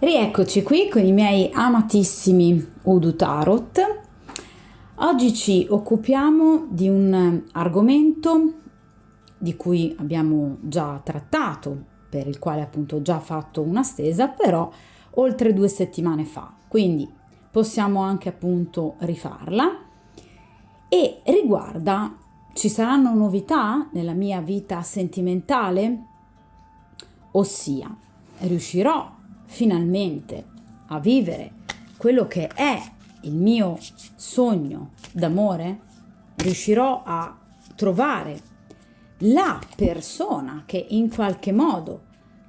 Rieccoci qui con i miei amatissimi Udu Tarot. Oggi ci occupiamo di un argomento di cui abbiamo già trattato, per il quale appunto ho già fatto una stesa, però oltre 2 settimane fa, quindi possiamo anche appunto rifarla, e riguarda: ci saranno novità nella mia vita sentimentale? Ossia, riuscirò finalmente a vivere quello che è il mio sogno d'amore? Riuscirò a trovare la persona che in qualche modo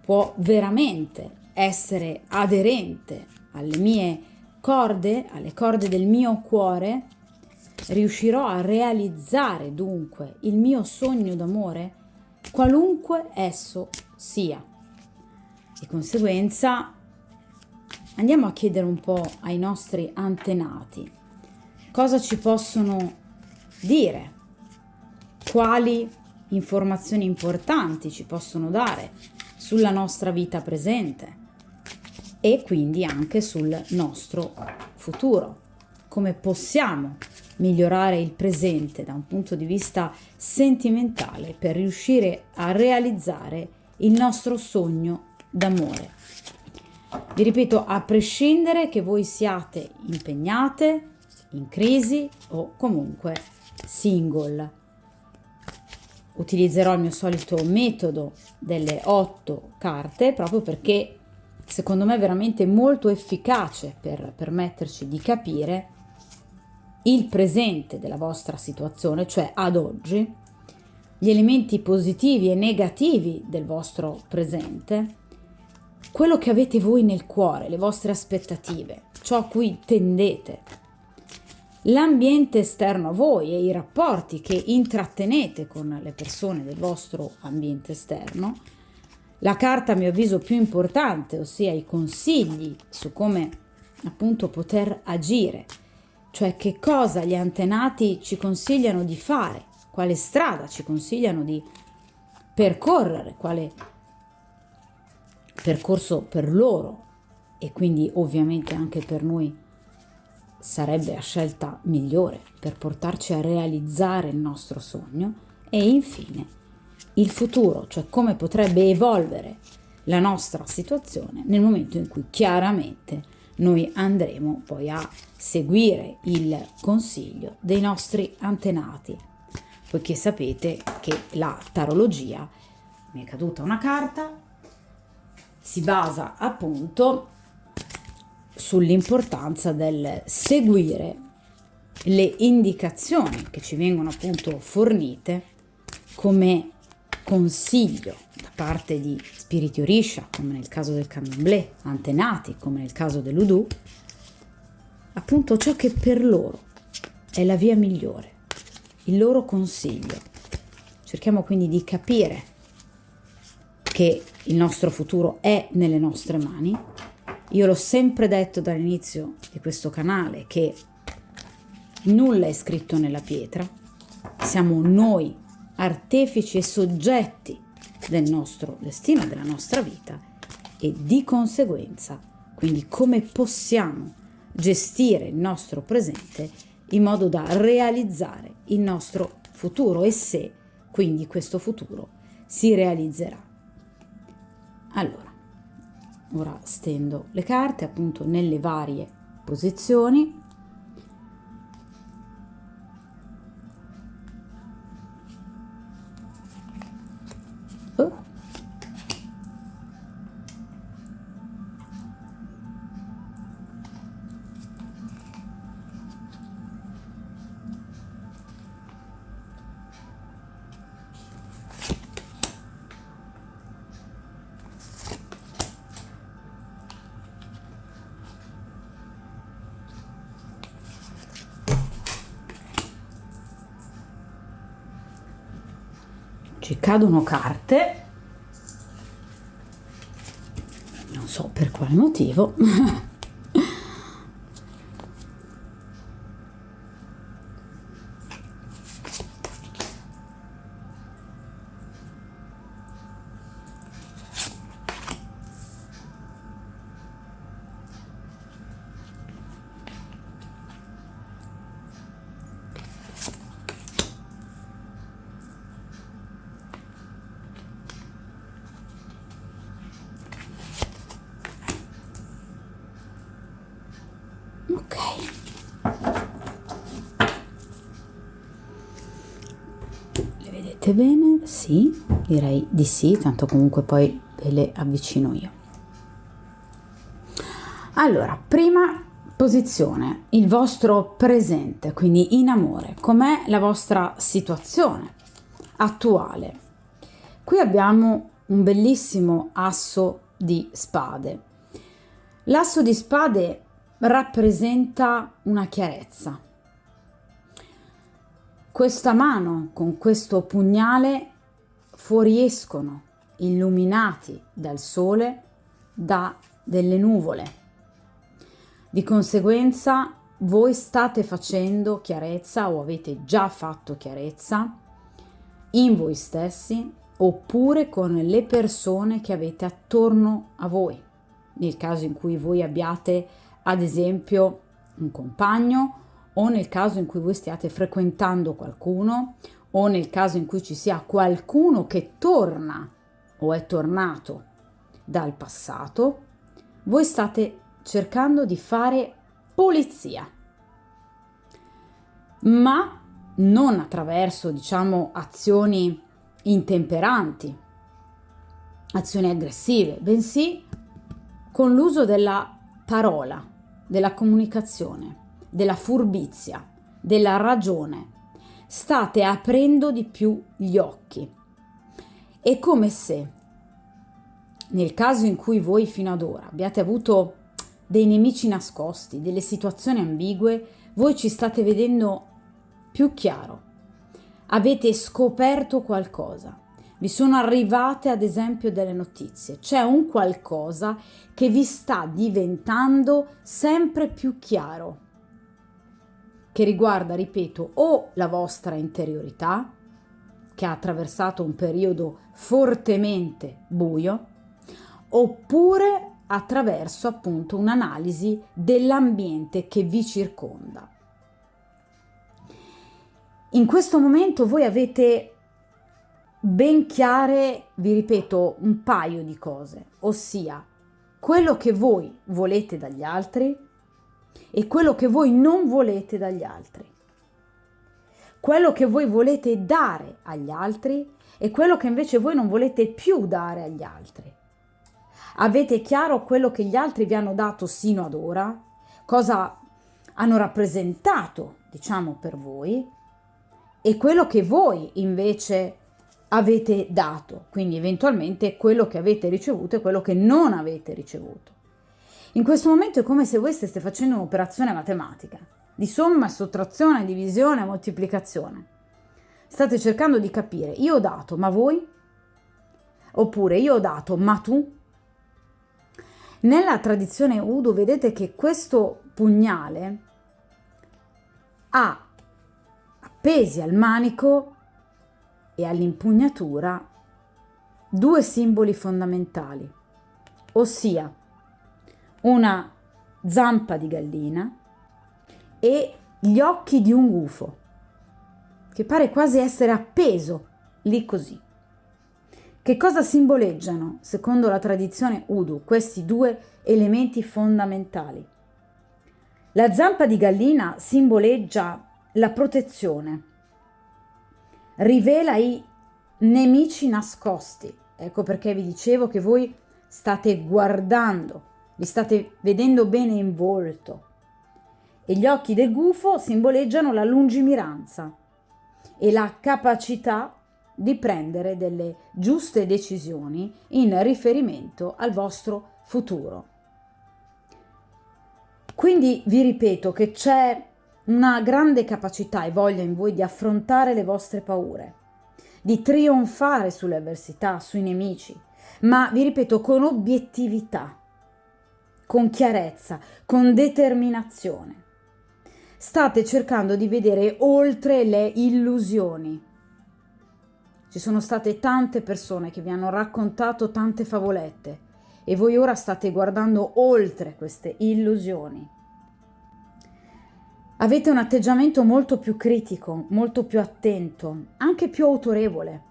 può veramente essere aderente alle mie corde, alle corde del mio cuore? Riuscirò a realizzare dunque il mio sogno d'amore, qualunque esso sia? Di conseguenza andiamo a chiedere un po' ai nostri antenati cosa ci possono dire, quali informazioni importanti ci possono dare sulla nostra vita presente e quindi anche sul nostro futuro. Come possiamo migliorare il presente da un punto di vista sentimentale per riuscire a realizzare il nostro sogno d'amore. Vi ripeto, a prescindere che voi siate impegnate, in crisi o comunque single. Utilizzerò il mio solito metodo delle 8 carte proprio perché secondo me è veramente molto efficace per permetterci di capire il presente della vostra situazione, cioè ad oggi, gli elementi positivi e negativi del vostro presente, quello che avete voi nel cuore, le vostre aspettative, ciò a cui tendete, l'ambiente esterno a voi e i rapporti che intrattenete con le persone del vostro ambiente esterno, la carta a mio avviso più importante, ossia i consigli su come appunto poter agire, cioè che cosa gli antenati ci consigliano di fare, quale strada ci consigliano di percorrere, quale percorso per loro e quindi ovviamente anche per noi sarebbe la scelta migliore per portarci a realizzare il nostro sogno. E infine il futuro, cioè come potrebbe evolvere la nostra situazione nel momento in cui chiaramente noi andremo poi a seguire il consiglio dei nostri antenati, poiché sapete che la tarologia, mi è caduta una carta, si basa appunto sull'importanza del seguire le indicazioni che ci vengono appunto fornite come consiglio da parte di spiriti orisha, come nel caso del candomblé, antenati, come nel caso dell'Udu, appunto ciò che per loro è la via migliore, il loro consiglio. Cerchiamo quindi di capire che il nostro futuro è nelle nostre mani. Io l'ho sempre detto dall'inizio di questo canale che nulla è scritto nella pietra, siamo noi artefici e soggetti del nostro destino, della nostra vita, e di conseguenza quindi come possiamo gestire il nostro presente in modo da realizzare il nostro futuro e se quindi questo futuro si realizzerà. Allora, ora stendo le carte appunto nelle varie posizioni. Ci cadono carte, non so per quale motivo. Ok. Le vedete bene? Sì, direi di sì, tanto comunque poi ve le avvicino io. Allora, prima posizione, il vostro presente, quindi in amore, com'è la vostra situazione attuale? Qui abbiamo un bellissimo asso di spade. L'asso di spade rappresenta una chiarezza. Questa mano con questo pugnale fuoriescono, illuminati dal sole, da delle nuvole. Di conseguenza voi state facendo chiarezza o avete già fatto chiarezza in voi stessi oppure con le persone che avete attorno a voi. Nel caso in cui voi abbiate ad esempio un compagno o nel caso in cui voi stiate frequentando qualcuno o nel caso in cui ci sia qualcuno che torna o è tornato dal passato, voi state cercando di fare pulizia, ma non attraverso, diciamo, azioni intemperanti, azioni aggressive, bensì con l'uso della parola, della comunicazione, della furbizia, della ragione. State aprendo di più gli occhi. È come se, nel caso in cui voi fino ad ora abbiate avuto dei nemici nascosti, delle situazioni ambigue, voi ci state vedendo più chiaro. Avete scoperto qualcosa. Vi sono arrivate ad esempio delle notizie. C'è un qualcosa che vi sta diventando sempre più chiaro, che riguarda, ripeto, o la vostra interiorità, che ha attraversato un periodo fortemente buio, oppure attraverso appunto un'analisi dell'ambiente che vi circonda. In questo momento voi avete ben chiare, vi ripeto, un paio di cose, ossia quello che voi volete dagli altri e quello che voi non volete dagli altri. Quello che voi volete dare agli altri e quello che invece voi non volete più dare agli altri. Avete chiaro quello che gli altri vi hanno dato sino ad ora, cosa hanno rappresentato, diciamo, per voi, e quello che voi invece avete dato, quindi eventualmente quello che avete ricevuto e quello che non avete ricevuto. In questo momento è come se voi steste facendo un'operazione matematica, di somma, sottrazione, divisione, moltiplicazione. State cercando di capire, io ho dato, ma voi? Oppure io ho dato, ma tu? Nella tradizione Udu vedete che questo pugnale ha appesi al manico e all'impugnatura due simboli fondamentali, ossia una zampa di gallina e gli occhi di un gufo, che pare quasi essere appeso lì così. Che cosa simboleggiano, secondo la tradizione Udu, questi due elementi fondamentali? La zampa di gallina simboleggia la protezione, rivela i nemici nascosti. Ecco perché vi dicevo che voi state guardando, li state vedendo bene in volto. E gli occhi del gufo simboleggiano la lungimiranza e la capacità di prendere delle giuste decisioni in riferimento al vostro futuro. Quindi vi ripeto che c'è una grande capacità e voglia in voi di affrontare le vostre paure, di trionfare sulle avversità, sui nemici, ma vi ripeto con obiettività, con chiarezza, con determinazione. State cercando di vedere oltre le illusioni. Ci sono state tante persone che vi hanno raccontato tante favolette e voi ora state guardando oltre queste illusioni. Avete un atteggiamento molto più critico, molto più attento, anche più autorevole.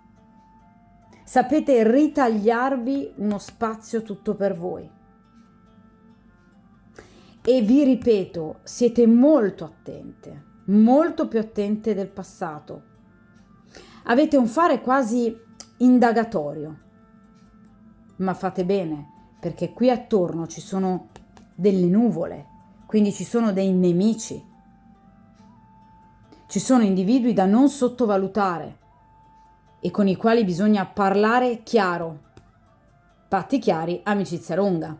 Sapete ritagliarvi uno spazio tutto per voi. E vi ripeto, siete molto attente, molto più attente del passato. Avete un fare quasi indagatorio, ma fate bene, perché qui attorno ci sono delle nuvole, quindi ci sono dei nemici, ci sono individui da non sottovalutare e con i quali bisogna parlare chiaro. Patti chiari, amicizia lunga.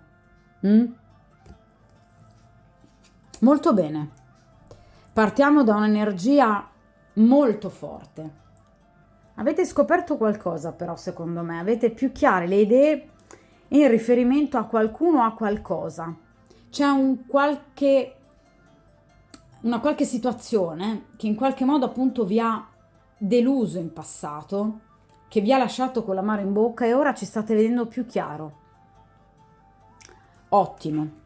Molto bene. Partiamo da un'energia molto forte. Avete scoperto qualcosa però, secondo me, avete più chiare le idee in riferimento a qualcuno o a qualcosa. C'è una qualche situazione che in qualche modo appunto vi ha deluso in passato, che vi ha lasciato con l'amaro in bocca e ora ci state vedendo più chiaro. Ottimo.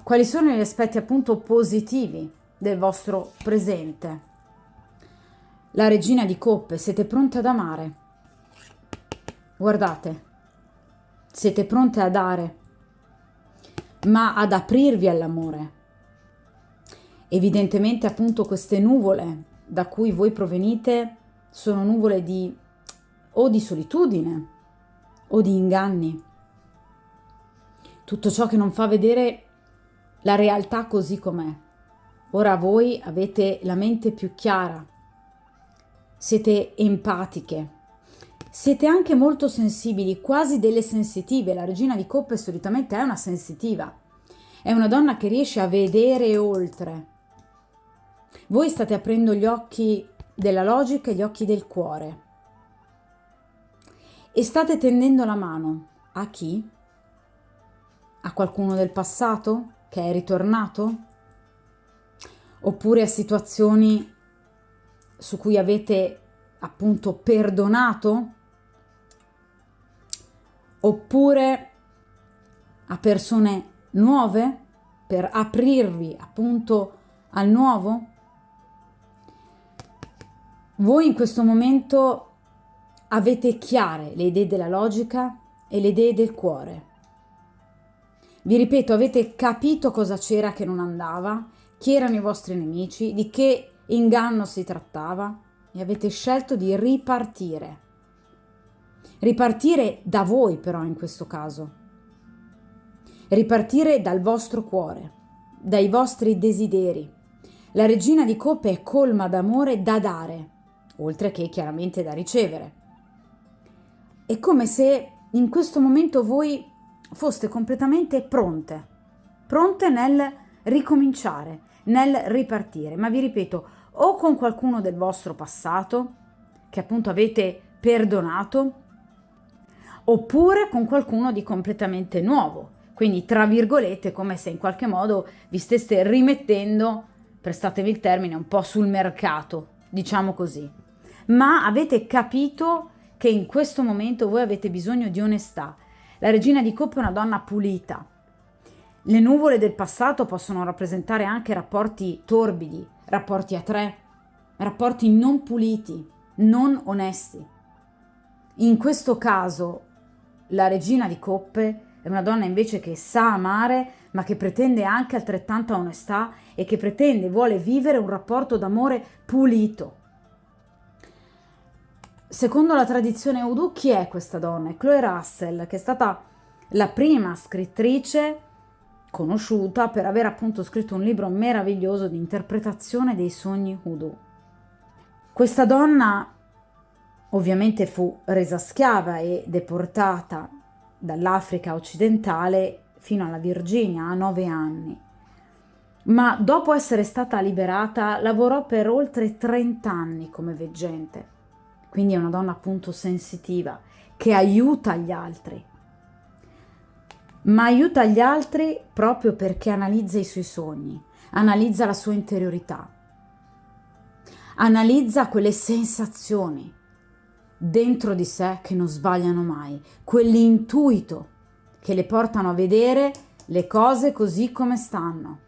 Quali sono gli aspetti appunto positivi del vostro presente? La regina di coppe, siete pronte ad amare. Guardate, siete pronte a dare, ma ad aprirvi all'amore. Evidentemente appunto queste nuvole da cui voi provenite sono nuvole o di solitudine o di inganni. Tutto ciò che non fa vedere la realtà così com'è. Ora voi avete la mente più chiara, siete empatiche, siete anche molto sensibili, quasi delle sensitive. La regina di coppe solitamente è una sensitiva, è una donna che riesce a vedere oltre. Voi state aprendo gli occhi della logica e gli occhi del cuore e state tendendo la mano a chi? A qualcuno del passato che è ritornato? Oppure a situazioni su cui avete appunto perdonato? Oppure a persone nuove per aprirvi appunto al nuovo? Voi in questo momento avete chiare le idee della logica e le idee del cuore. Vi ripeto, avete capito cosa c'era che non andava, chi erano i vostri nemici, di che inganno si trattava e avete scelto di ripartire. Ripartire da voi però in questo caso. Ripartire dal vostro cuore, dai vostri desideri. La regina di coppe è colma d'amore da dare, oltre che chiaramente da ricevere. È come se in questo momento voi foste completamente pronte nel ricominciare, nel ripartire. Ma vi ripeto, o con qualcuno del vostro passato, che appunto avete perdonato, oppure con qualcuno di completamente nuovo. Quindi, tra virgolette, come se in qualche modo vi steste rimettendo, prestatevi il termine, un po' sul mercato, diciamo così. Ma avete capito che in questo momento voi avete bisogno di onestà. La regina di coppe è una donna pulita. Le nuvole del passato possono rappresentare anche rapporti torbidi, rapporti a tre, rapporti non puliti, non onesti. In questo caso la regina di coppe è una donna invece che sa amare, ma che pretende anche altrettanta onestà e che pretende e vuole vivere un rapporto d'amore pulito. Secondo la tradizione Voodoo, chi è questa donna? È Chloe Russell, che è stata la prima scrittrice conosciuta per aver appunto scritto un libro meraviglioso di interpretazione dei sogni Voodoo. Questa donna ovviamente fu resa schiava e deportata dall'Africa occidentale fino alla Virginia a 9 anni. Ma dopo essere stata liberata lavorò per oltre 30 anni come veggente. Quindi è una donna appunto sensitiva, che aiuta gli altri. Ma aiuta gli altri proprio perché analizza i suoi sogni, analizza la sua interiorità, analizza quelle sensazioni dentro di sé che non sbagliano mai, quell'intuito che le portano a vedere le cose così come stanno.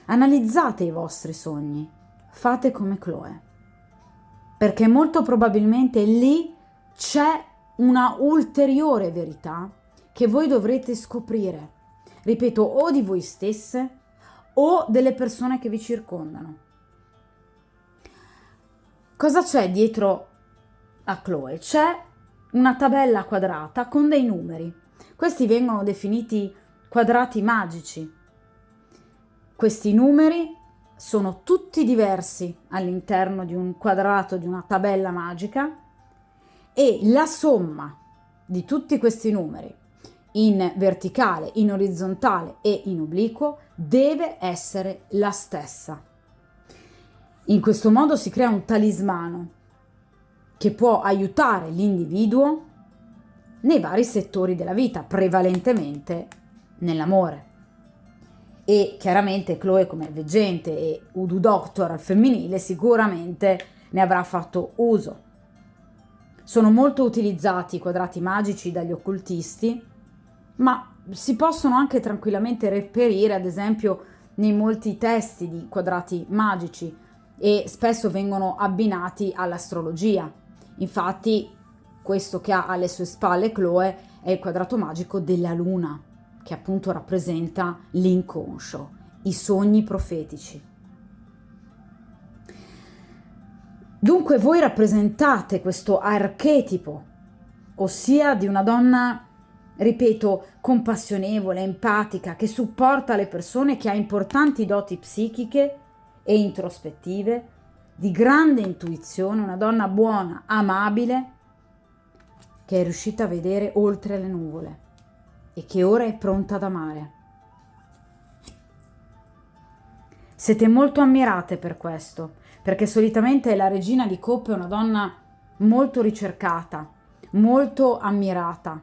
Analizzate i vostri sogni, fate come Chloe, perché molto probabilmente lì c'è una ulteriore verità che voi dovrete scoprire, ripeto, o di voi stesse o delle persone che vi circondano. Cosa c'è dietro a Chloe? C'è una tabella quadrata con dei numeri. Questi vengono definiti quadrati magici. Questi numeri sono tutti diversi all'interno di un quadrato, di una tabella magica, e la somma di tutti questi numeri in verticale, in orizzontale e in obliquo deve essere la stessa. In questo modo si crea un talismano che può aiutare l'individuo nei vari settori della vita, prevalentemente nell'amore. E chiaramente Chloe, come veggente e Voodoo Doctor al femminile, sicuramente ne avrà fatto uso. Sono molto utilizzati i quadrati magici dagli occultisti, ma si possono anche tranquillamente reperire, ad esempio, nei molti testi di quadrati magici, e spesso vengono abbinati all'astrologia. Infatti, questo che ha alle sue spalle Chloe è il quadrato magico della luna, che appunto rappresenta l'inconscio, i sogni profetici. Dunque voi rappresentate questo archetipo, ossia di una donna, ripeto, compassionevole, empatica, che supporta le persone, che ha importanti doti psichiche e introspettive, di grande intuizione, una donna buona, amabile, che è riuscita a vedere oltre le nuvole e che ora è pronta ad amare. Siete molto ammirate per questo, perché solitamente la regina di coppe è una donna molto ricercata, molto ammirata,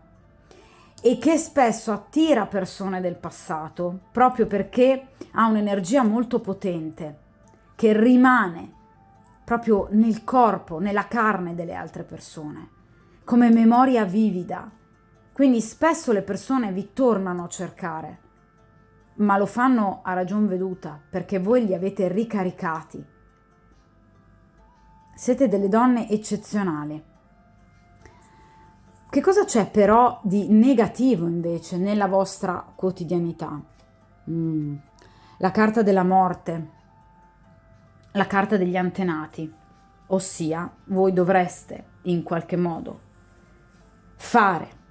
e che spesso attira persone del passato proprio perché ha un'energia molto potente che rimane proprio nel corpo, nella carne delle altre persone, come memoria vivida. Quindi spesso le persone vi tornano a cercare, ma lo fanno a ragion veduta perché voi li avete ricaricati. Siete delle donne eccezionali. Che cosa c'è però di negativo invece nella vostra quotidianità? La carta della morte, la carta degli antenati, ossia voi dovreste in qualche modo fare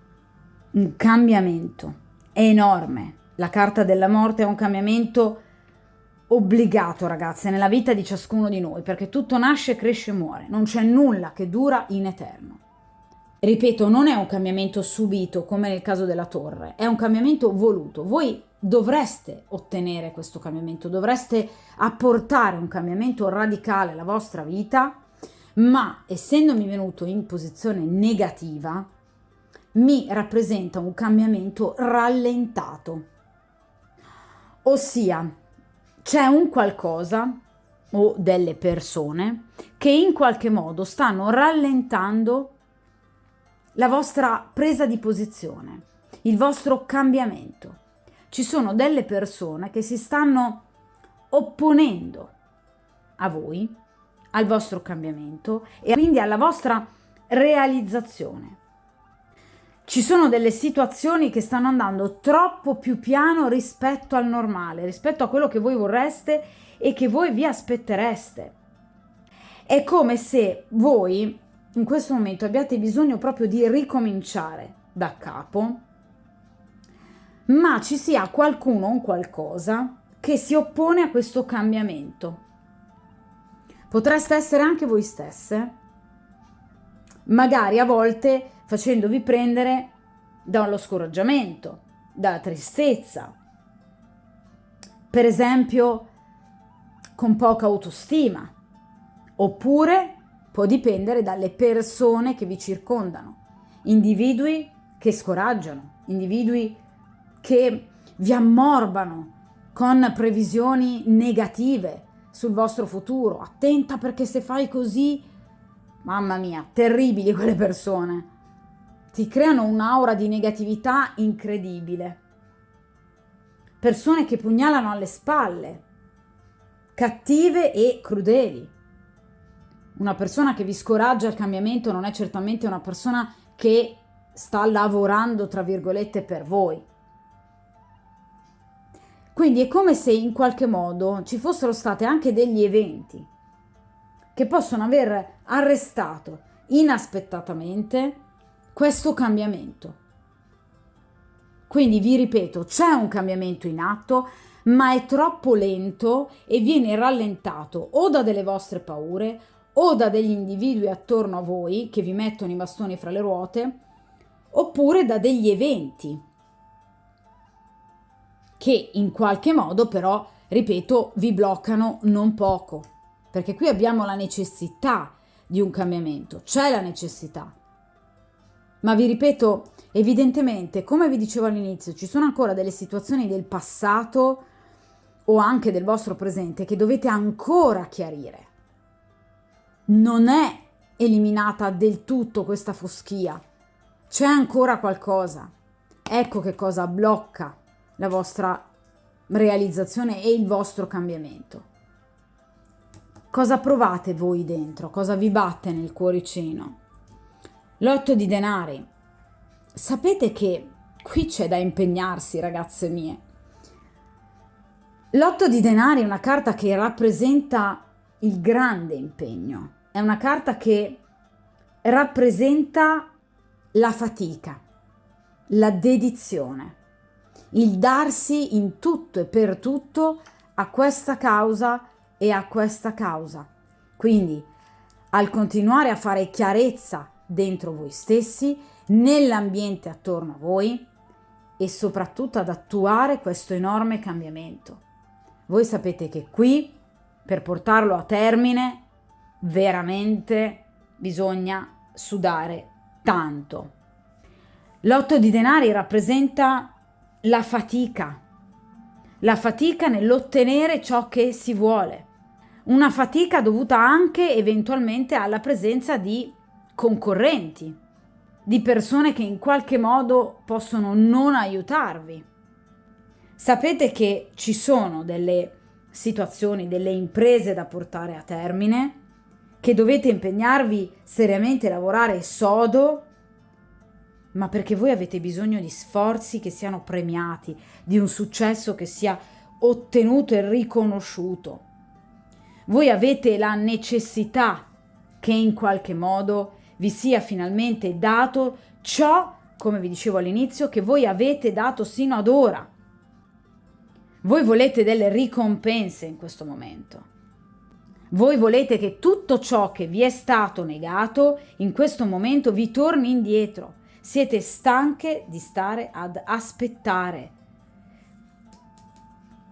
un cambiamento enorme. La carta della morte è un cambiamento obbligato, ragazze, nella vita di ciascuno di noi, perché tutto nasce, cresce e muore, non c'è nulla che dura in eterno. Ripeto, non è un cambiamento subito come nel caso della torre, è un cambiamento voluto. Voi dovreste ottenere questo cambiamento, dovreste apportare un cambiamento radicale alla vostra vita, ma essendomi venuto in posizione negativa, mi rappresenta un cambiamento rallentato. Ossia, c'è un qualcosa o delle persone che in qualche modo stanno rallentando la vostra presa di posizione, il vostro cambiamento. Ci sono delle persone che si stanno opponendo a voi, al vostro cambiamento e quindi alla vostra realizzazione. Ci sono delle situazioni che stanno andando troppo più piano rispetto al normale, rispetto a quello che voi vorreste e che voi vi aspettereste. È come se voi in questo momento abbiate bisogno proprio di ricominciare da capo, ma ci sia qualcuno o un qualcosa che si oppone a questo cambiamento. Potreste essere anche voi stesse, magari a volte facendovi prendere dallo scoraggiamento, dalla tristezza, per esempio con poca autostima, oppure può dipendere dalle persone che vi circondano, individui che scoraggiano, individui che vi ammorbano con previsioni negative sul vostro futuro. Attenta perché se fai così, mamma mia, terribili quelle persone. Ti creano un'aura di negatività incredibile. Persone che pugnalano alle spalle, cattive e crudeli. Una persona che vi scoraggia al cambiamento non è certamente una persona che sta lavorando, tra virgolette, per voi. Quindi è come se in qualche modo ci fossero stati anche degli eventi che possono aver arrestato inaspettatamente questo cambiamento. Quindi vi ripeto, c'è un cambiamento in atto, ma è troppo lento e viene rallentato o da delle vostre paure o da degli individui attorno a voi che vi mettono i bastoni fra le ruote, oppure da degli eventi che in qualche modo però, ripeto, vi bloccano non poco, perché qui abbiamo la necessità di un cambiamento, c'è la necessità. Ma vi ripeto, evidentemente, come vi dicevo all'inizio, ci sono ancora delle situazioni del passato o anche del vostro presente che dovete ancora chiarire. Non è eliminata del tutto questa foschia, c'è ancora qualcosa. Ecco che cosa blocca la vostra realizzazione e il vostro cambiamento. Cosa provate voi dentro? Cosa vi batte nel cuoricino? L'8 di denari. Sapete che qui c'è da impegnarsi, ragazze mie. L'8 di denari è una carta che rappresenta il grande impegno. È una carta che rappresenta la fatica, la dedizione, il darsi in tutto e per tutto a questa causa e a questa causa. Quindi, al continuare a fare chiarezza dentro voi stessi, nell'ambiente attorno a voi e soprattutto ad attuare questo enorme cambiamento. Voi sapete che qui, per portarlo a termine, veramente bisogna sudare tanto. L'8 di denari rappresenta la fatica nell'ottenere ciò che si vuole, una fatica dovuta anche eventualmente alla presenza di concorrenti, di persone che in qualche modo possono non aiutarvi. Sapete che ci sono delle situazioni, delle imprese da portare a termine, che dovete impegnarvi seriamente a lavorare sodo, ma perché voi avete bisogno di sforzi che siano premiati, di un successo che sia ottenuto e riconosciuto. Voi avete la necessità che in qualche modo vi sia finalmente dato ciò, come vi dicevo all'inizio, che voi avete dato sino ad ora. Voi volete delle ricompense in questo momento. Voi volete che tutto ciò che vi è stato negato in questo momento vi torni indietro. Siete stanche di stare ad aspettare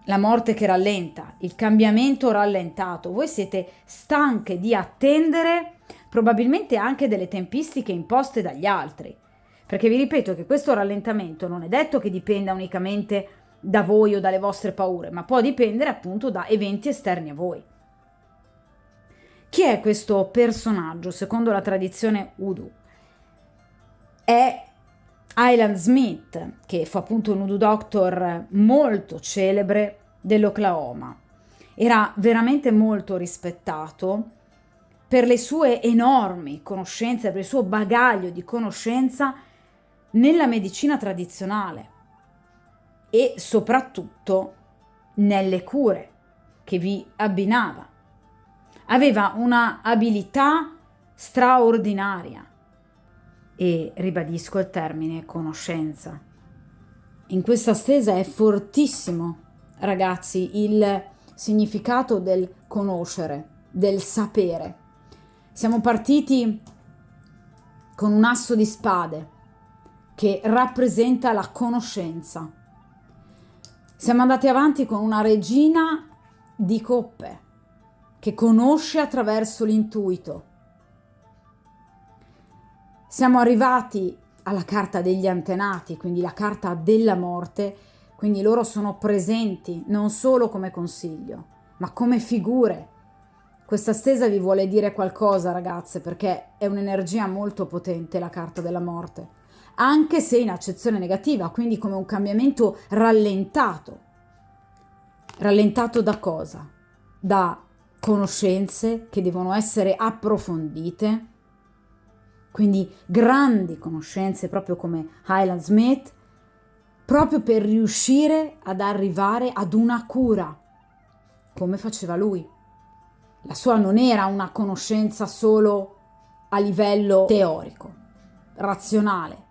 la morte che rallenta, il cambiamento rallentato. Voi siete stanche di attendere probabilmente anche delle tempistiche imposte dagli altri. Perché vi ripeto che questo rallentamento non è detto che dipenda unicamente da voi o dalle vostre paure, ma può dipendere appunto da eventi esterni a voi. Chi è questo personaggio secondo la tradizione Voodoo? È Hyland Smith, che fu appunto un voodoo doctor molto celebre dell'Oklahoma. Era veramente molto rispettato per le sue enormi conoscenze, per il suo bagaglio di conoscenza nella medicina tradizionale e soprattutto nelle cure che vi abbinava. Aveva una abilità straordinaria e ribadisco il termine conoscenza. In questa stesa è fortissimo, ragazzi, il significato del conoscere, del sapere. Siamo partiti con un asso di spade che rappresenta la conoscenza. Siamo andati avanti con una regina di coppe che conosce attraverso l'intuito. Siamo arrivati alla carta degli antenati, quindi la carta della morte, quindi loro sono presenti non solo come consiglio, ma come figure. Questa stesa vi vuole dire qualcosa, ragazze, perché è un'energia molto potente la carta della morte, anche se in accezione negativa, quindi come un cambiamento rallentato. Rallentato da cosa? Da conoscenze che devono essere approfondite, quindi grandi conoscenze proprio come Hyland Smith, proprio per riuscire ad arrivare ad una cura, come faceva lui. La sua non era una conoscenza solo a livello teorico, razionale.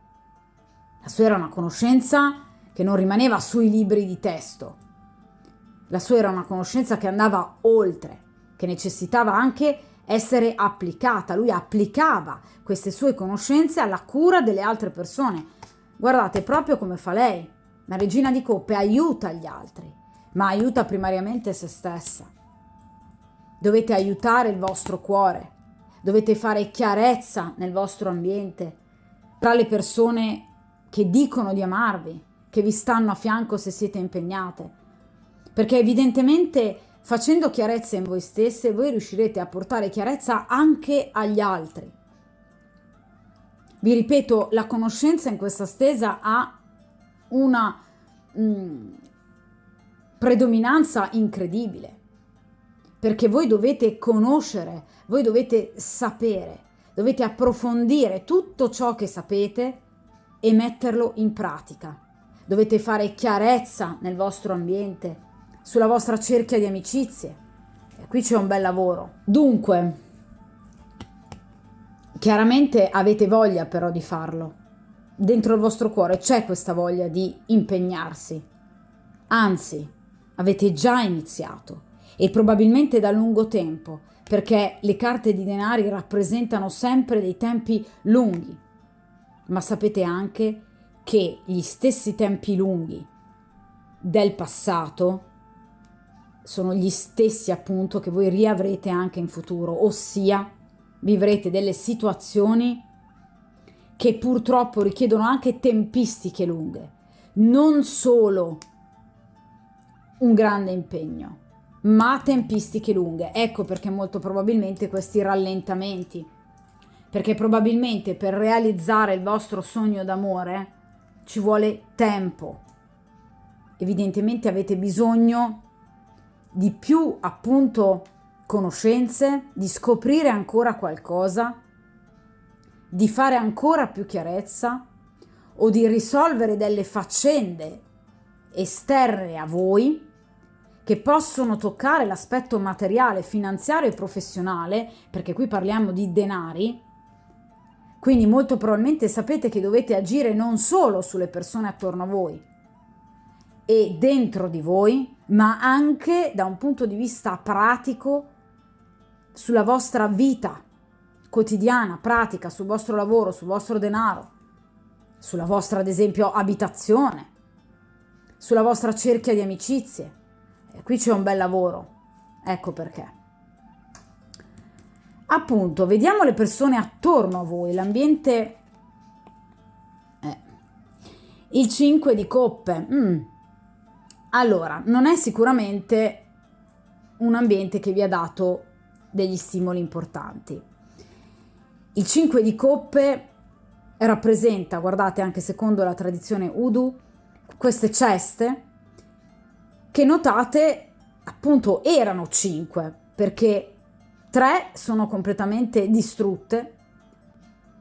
La sua era una conoscenza che non rimaneva sui libri di testo. La sua era una conoscenza che andava oltre, che necessitava anche essere applicata. Lui applicava queste sue conoscenze alla cura delle altre persone. Guardate, proprio come fa lei. La regina di coppe aiuta gli altri, ma aiuta primariamente se stessa. Dovete aiutare il vostro cuore, dovete fare chiarezza nel vostro ambiente, tra le persone che dicono di amarvi, che vi stanno a fianco se siete impegnate. Perché evidentemente facendo chiarezza in voi stesse, voi riuscirete a portare chiarezza anche agli altri. Vi ripeto, la conoscenza in questa stesa ha una predominanza incredibile, perché voi dovete conoscere, voi dovete sapere, dovete approfondire tutto ciò che sapete e metterlo in pratica. Dovete fare chiarezza nel vostro ambiente, sulla vostra cerchia di amicizie. E qui c'è un bel lavoro. Dunque, chiaramente avete voglia però di farlo. Dentro il vostro cuore c'è questa voglia di impegnarsi. Anzi, avete già iniziato e probabilmente da lungo tempo, perché le carte di denari rappresentano sempre dei tempi lunghi. Ma sapete anche che gli stessi tempi lunghi del passato sono gli stessi appunto che voi riavrete anche in futuro, ossia vivrete delle situazioni che purtroppo richiedono anche tempistiche lunghe, non solo un grande impegno, ma tempistiche lunghe. Ecco perché molto probabilmente questi rallentamenti, perché probabilmente per realizzare il vostro sogno d'amore ci vuole tempo. Evidentemente avete bisogno di più appunto conoscenze, di scoprire ancora qualcosa, di fare ancora più chiarezza o di risolvere delle faccende esterne a voi che possono toccare l'aspetto materiale, finanziario e professionale, perché qui parliamo di denari. Quindi molto probabilmente sapete che dovete agire non solo sulle persone attorno a voi e dentro di voi, ma anche da un punto di vista pratico sulla vostra vita quotidiana, pratica, sul vostro lavoro, sul vostro denaro, sulla vostra, ad esempio, abitazione, sulla vostra cerchia di amicizie. E qui c'è un bel lavoro. Ecco perché. Appunto, vediamo le persone attorno a voi, l'ambiente. Il 5 di coppe. Allora, non è sicuramente un ambiente che vi ha dato degli stimoli importanti. Il 5 di coppe rappresenta, guardate, anche secondo la tradizione Udu, queste ceste che notate appunto erano 5, perché 3 sono completamente distrutte,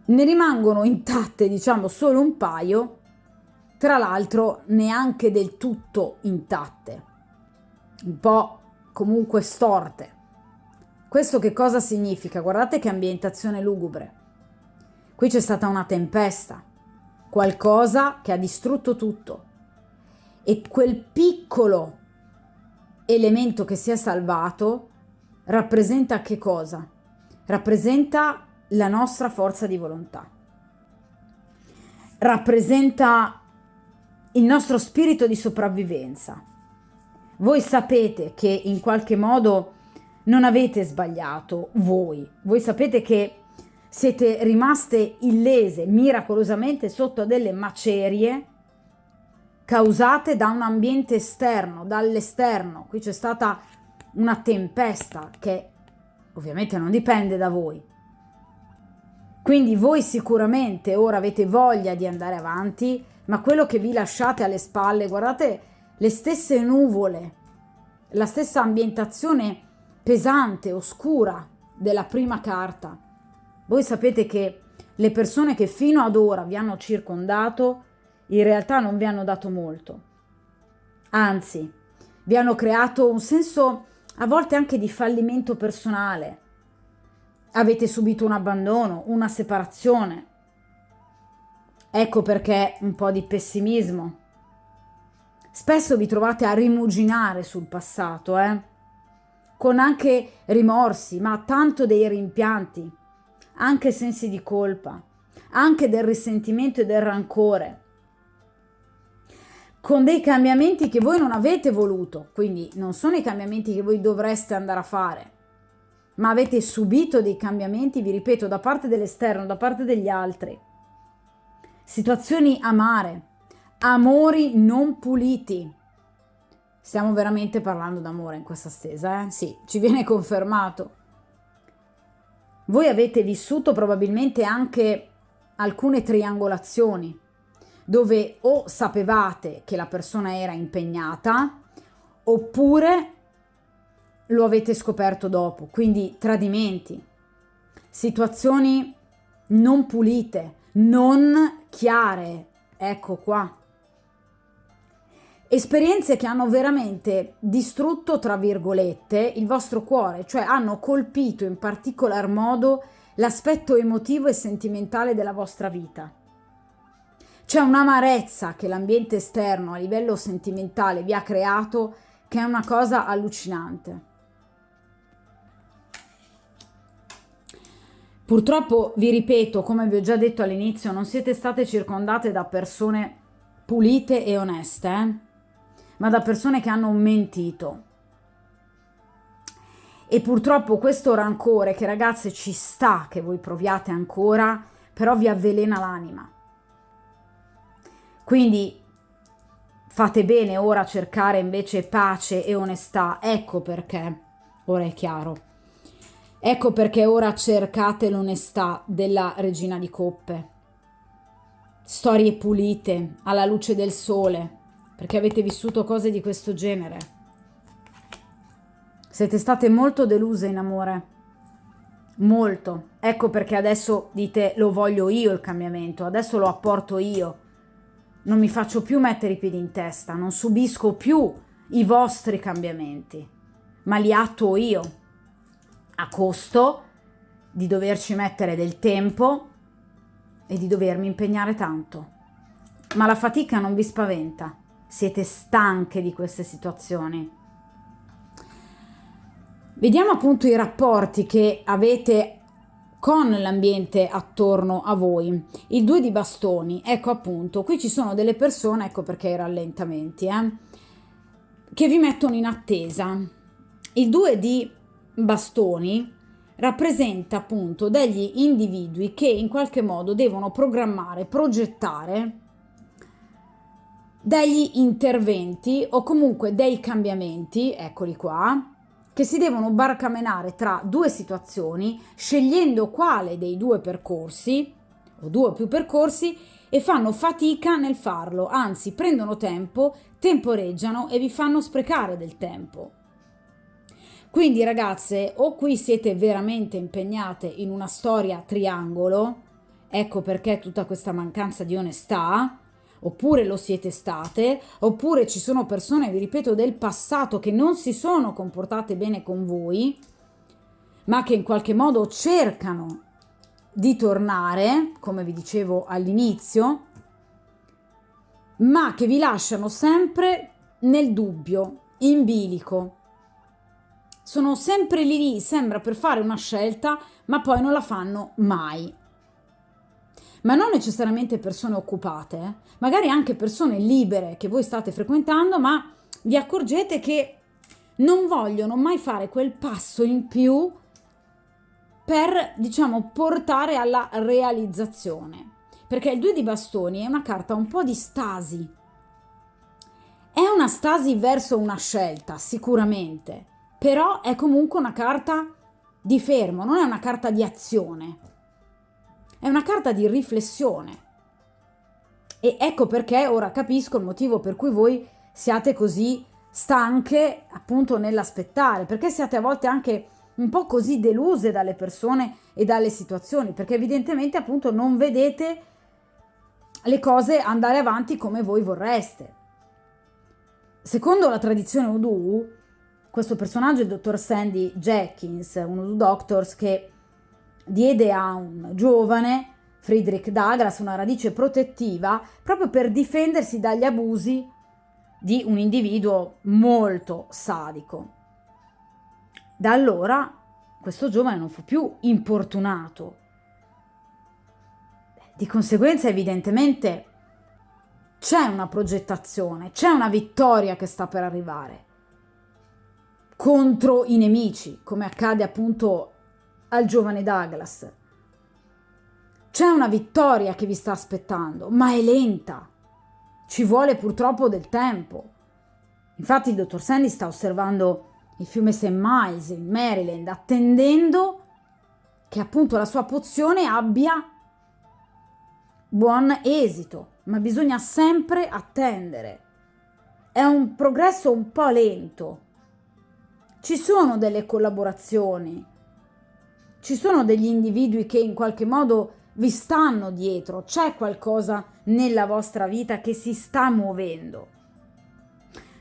ne rimangono intatte diciamo solo un paio, tra l'altro neanche del tutto intatte, un po' comunque storte. Questo che cosa significa? Guardate che ambientazione lugubre. Qui c'è stata una tempesta, qualcosa che ha distrutto tutto e quel piccolo elemento che si è salvato rappresenta che cosa? Rappresenta la nostra forza di volontà, rappresenta il nostro spirito di sopravvivenza. Voi sapete che in qualche modo non avete sbagliato voi sapete che siete rimaste illese miracolosamente sotto delle macerie causate da un ambiente esterno, dall'esterno. Qui c'è stata una tempesta che ovviamente non dipende da voi. Quindi voi sicuramente ora avete voglia di andare avanti, ma quello che vi lasciate alle spalle, guardate le stesse nuvole, la stessa ambientazione pesante, oscura della prima carta. Voi sapete che le persone che fino ad ora vi hanno circondato in realtà non vi hanno dato molto. Anzi, vi hanno creato un senso a volte anche di fallimento personale. Avete subito un abbandono, una separazione. Ecco perché un po' di pessimismo. Spesso vi trovate a rimuginare sul passato, con anche rimorsi, ma tanto dei rimpianti, anche sensi di colpa, anche del risentimento e del rancore, con dei cambiamenti che voi non avete voluto, quindi non sono i cambiamenti che voi dovreste andare a fare, ma avete subito dei cambiamenti, vi ripeto, da parte dell'esterno, da parte degli altri. Situazioni amare, amori non puliti. Stiamo veramente parlando d'amore in questa stesa, Sì, ci viene confermato. Voi avete vissuto probabilmente anche alcune triangolazioni, dove o sapevate che la persona era impegnata, oppure lo avete scoperto dopo, quindi tradimenti, situazioni non pulite, non chiare, ecco qua. Esperienze che hanno veramente distrutto, tra virgolette, il vostro cuore, cioè hanno colpito in particolar modo l'aspetto emotivo e sentimentale della vostra vita. C'è un'amarezza che l'ambiente esterno a livello sentimentale vi ha creato, che è una cosa allucinante. Purtroppo, vi ripeto, come vi ho già detto all'inizio, non siete state circondate da persone pulite e oneste, ma da persone che hanno mentito. E purtroppo questo rancore, che ragazze ci sta che voi proviate ancora, però vi avvelena l'anima. Quindi fate bene ora a cercare invece pace e onestà. Ecco perché, ora è chiaro. Ecco perché ora cercate l'onestà della Regina di Coppe. Storie pulite, alla luce del sole, perché avete vissuto cose di questo genere. Siete state molto deluse in amore. Molto. Ecco perché adesso dite: lo voglio io il cambiamento, adesso lo apporto io. Non mi faccio più mettere i piedi in testa, non subisco più i vostri cambiamenti, ma li attuo io, a costo di doverci mettere del tempo e di dovermi impegnare tanto. Ma la fatica non vi spaventa, siete stanche di queste situazioni. Vediamo appunto i rapporti che avete con l'ambiente attorno a voi. Il 2 di bastoni, ecco appunto, qui ci sono delle persone, ecco perché i rallentamenti, che vi mettono in attesa. Il 2 di bastoni rappresenta appunto degli individui che in qualche modo devono programmare, progettare degli interventi o comunque dei cambiamenti, eccoli qua, che si devono barcamenare tra due situazioni, scegliendo quale dei due percorsi o due o più percorsi, e fanno fatica nel farlo, anzi prendono tempo, temporeggiano e vi fanno sprecare del tempo. Quindi ragazze, o qui siete veramente impegnate in una storia triangolo, ecco perché tutta questa mancanza di onestà, oppure lo siete state, oppure ci sono persone, vi ripeto, del passato che non si sono comportate bene con voi, ma che in qualche modo cercano di tornare, come vi dicevo all'inizio, ma che vi lasciano sempre nel dubbio, in bilico. Sono sempre lì, sembra per fare una scelta, ma poi non la fanno mai. Ma non necessariamente persone occupate, magari anche persone libere che voi state frequentando, ma vi accorgete che non vogliono mai fare quel passo in più per, diciamo, portare alla realizzazione. Perché il 2 di bastoni è una carta un po' di stasi. È una stasi verso una scelta, sicuramente, però è comunque una carta di fermo, non è una carta di azione. È una carta di riflessione. E ecco perché ora capisco il motivo per cui voi siate così stanche appunto nell'aspettare, perché siate a volte anche un po' così deluse dalle persone e dalle situazioni, perché evidentemente appunto non vedete le cose andare avanti come voi vorreste. Secondo la tradizione Voodoo, questo personaggio è il dottor Sandy Jenkins, un Voodoo Doctors che diede a un giovane, Frederick Douglass, una radice protettiva proprio per difendersi dagli abusi di un individuo molto sadico. Da allora questo giovane non fu più importunato. Di conseguenza, evidentemente, c'è una progettazione, c'è una vittoria che sta per arrivare contro i nemici, come accade appunto al giovane Douglass. C'è una vittoria che vi sta aspettando, ma è lenta. Ci vuole purtroppo del tempo. Infatti il dottor Sandy sta osservando il fiume St. Miles in Maryland, attendendo che appunto la sua pozione abbia buon esito, ma bisogna sempre attendere. È un progresso un po' lento. Ci sono delle collaborazioni, ci sono degli individui che in qualche modo vi stanno dietro, c'è qualcosa nella vostra vita che si sta muovendo.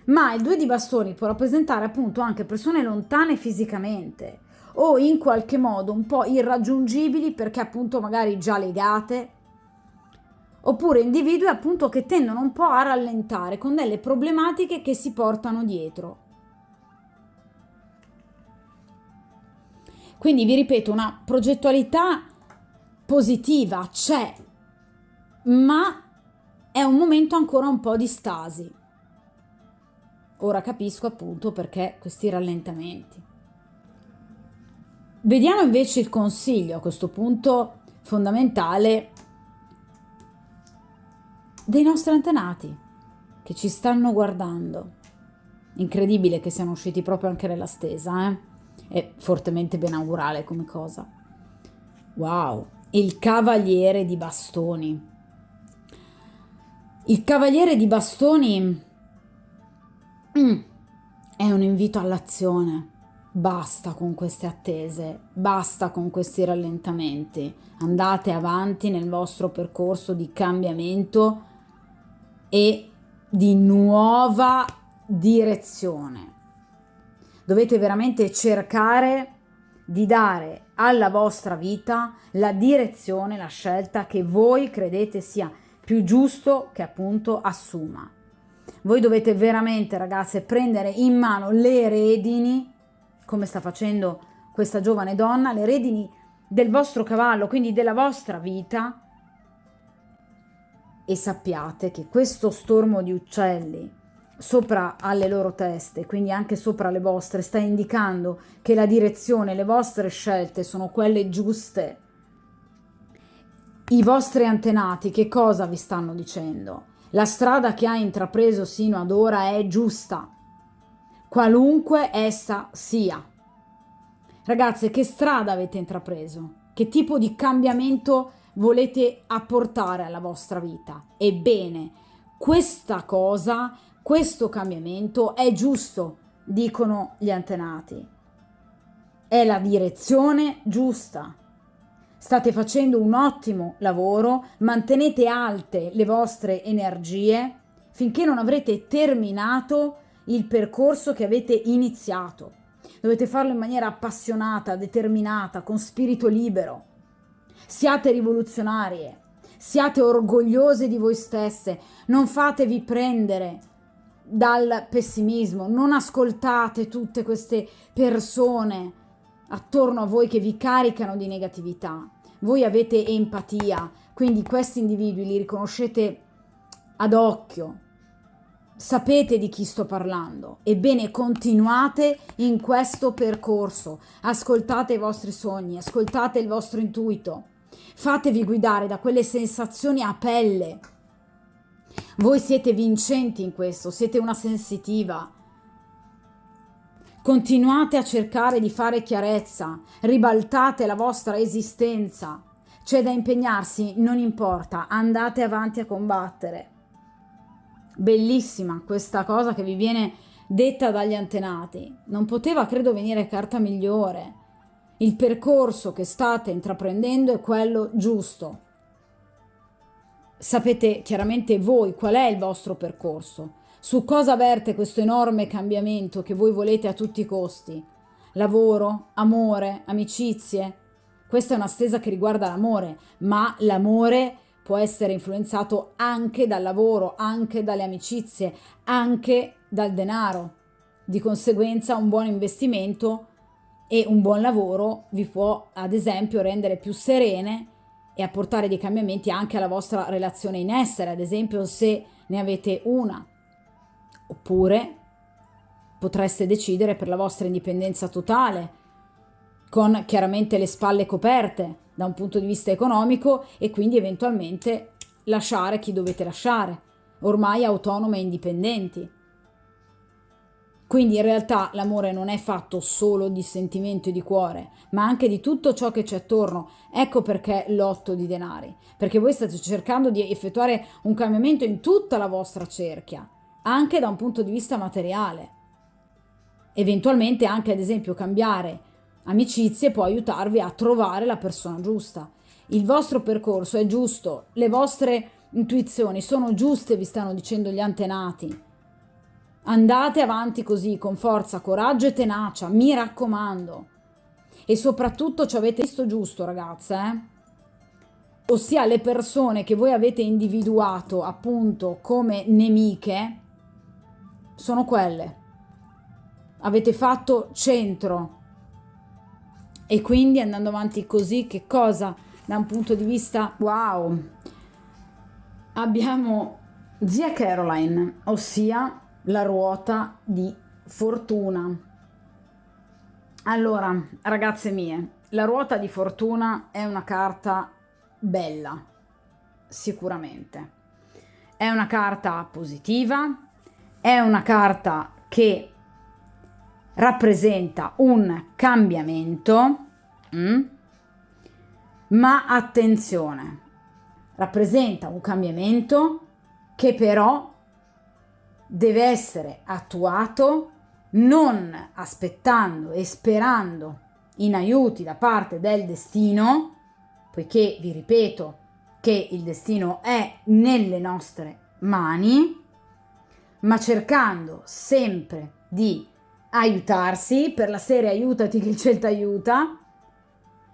Ma il 2 di bastoni può rappresentare appunto anche persone lontane fisicamente o in qualche modo un po' irraggiungibili perché appunto magari già legate, oppure individui appunto che tendono un po' a rallentare con delle problematiche che si portano dietro. Quindi vi ripeto, una progettualità positiva c'è, ma è un momento ancora un po' di stasi. Ora capisco appunto perché questi rallentamenti. Vediamo invece il consiglio a questo punto fondamentale dei nostri antenati che ci stanno guardando. Incredibile che siano usciti proprio anche nella stesa, È fortemente benaugurale come cosa. Wow, il cavaliere di bastoni. Il cavaliere di bastoni è un invito all'azione. Basta con queste attese, basta con questi rallentamenti. Andate avanti nel vostro percorso di cambiamento e di nuova direzione. Dovete veramente cercare di dare alla vostra vita la direzione, la scelta che voi credete sia più giusto che appunto assuma. Voi dovete veramente, ragazze, prendere in mano le redini, come sta facendo questa giovane donna, le redini del vostro cavallo, quindi della vostra vita, e sappiate che questo stormo di uccelli sopra alle loro teste, quindi anche sopra le vostre, sta indicando che la direzione, le vostre scelte sono quelle giuste. I vostri antenati che cosa vi stanno dicendo? La strada che hai intrapreso sino ad ora è giusta, qualunque essa sia. Ragazze, che strada avete intrapreso? Che tipo di cambiamento volete apportare alla vostra vita? Ebbene, questa cosa, questo cambiamento è giusto, dicono gli antenati. È la direzione giusta. State facendo un ottimo lavoro, mantenete alte le vostre energie finché non avrete terminato il percorso che avete iniziato. Dovete farlo in maniera appassionata, determinata, con spirito libero. Siate rivoluzionarie, siate orgogliose di voi stesse, non fatevi prendere dal pessimismo, non ascoltate tutte queste persone attorno a voi che vi caricano di negatività. Voi avete empatia, quindi questi individui li riconoscete ad occhio, sapete di chi sto parlando. Ebbene, continuate in questo percorso, ascoltate i vostri sogni, ascoltate il vostro intuito, fatevi guidare da quelle sensazioni a pelle. Voi siete vincenti in questo, siete una sensitiva. Continuate a cercare di fare chiarezza, ribaltate la vostra esistenza. C'è da impegnarsi, non importa, andate avanti a combattere. Bellissima questa cosa che vi viene detta dagli antenati. Non poteva, credo, venire carta migliore. Il percorso che state intraprendendo è quello giusto. sapete chiaramente voi qual è il vostro percorso, su cosa verte questo enorme cambiamento che voi volete a tutti i costi. Lavoro, amore, amicizie. Questa è una stesa che riguarda l'amore, ma l'amore può essere influenzato anche dal lavoro, anche dalle amicizie, anche dal denaro. Di conseguenza un buon investimento e un buon lavoro vi può ad esempio rendere più serene e apportare dei cambiamenti anche alla vostra relazione in essere, ad esempio se ne avete una. Oppure potreste decidere per la vostra indipendenza totale, con chiaramente le spalle coperte da un punto di vista economico e quindi eventualmente lasciare chi dovete lasciare, ormai autonome e indipendenti. Quindi in realtà l'amore non è fatto solo di sentimento e di cuore, ma anche di tutto ciò che c'è attorno. Ecco perché l'otto di denari, perché voi state cercando di effettuare un cambiamento in tutta la vostra cerchia, anche da un punto di vista materiale. Eventualmente anche ad esempio cambiare amicizie può aiutarvi a trovare la persona giusta. Il vostro percorso è giusto, le vostre intuizioni sono giuste, vi stanno dicendo gli antenati. Andate avanti così, con forza, coraggio e tenacia, mi raccomando. E soprattutto ci avete visto giusto, ragazze, Ossia le persone che voi avete individuato appunto come nemiche sono quelle. Avete fatto centro. E quindi andando avanti così, che cosa? Da un punto di vista, wow, abbiamo zia Caroline, ossia la ruota di fortuna. Allora, ragazze mie, la ruota di fortuna è una carta bella, sicuramente. È una carta positiva, è una carta che rappresenta un cambiamento, ma attenzione, rappresenta un cambiamento che però deve essere attuato non aspettando e sperando in aiuti da parte del destino, poiché vi ripeto che il destino è nelle nostre mani, ma cercando sempre di aiutarsi, per la serie aiutati che il cielo t'aiuta,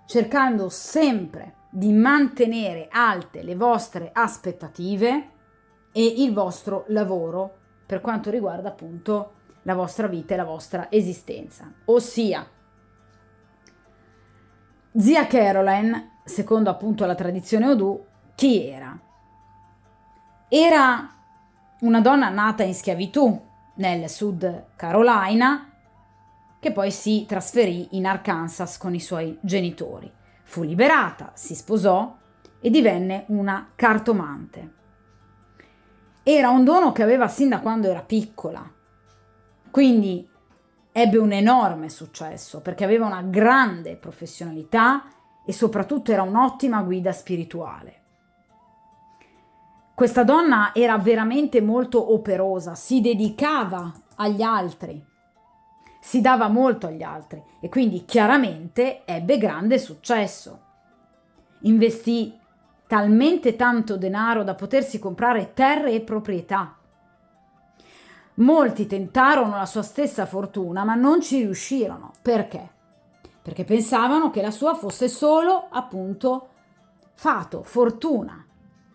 cercando sempre di mantenere alte le vostre aspettative e il vostro lavoro per quanto riguarda appunto la vostra vita e la vostra esistenza. Ossia, zia Caroline, secondo appunto la tradizione Odù, chi era? Era una donna nata in schiavitù nel Sud Carolina, che poi si trasferì in Arkansas con i suoi genitori. Fu liberata, si sposò e divenne una cartomante. Era un dono che aveva sin da quando era piccola, quindi ebbe un enorme successo perché aveva una grande professionalità e soprattutto era un'ottima guida spirituale. Questa donna era veramente molto operosa, si dedicava agli altri, si dava molto agli altri e quindi chiaramente ebbe grande successo. Investì talmente tanto denaro da potersi comprare terre e proprietà. Molti tentarono la sua stessa fortuna, ma non ci riuscirono. Perché? Perché pensavano che la sua fosse solo, appunto, fato, fortuna,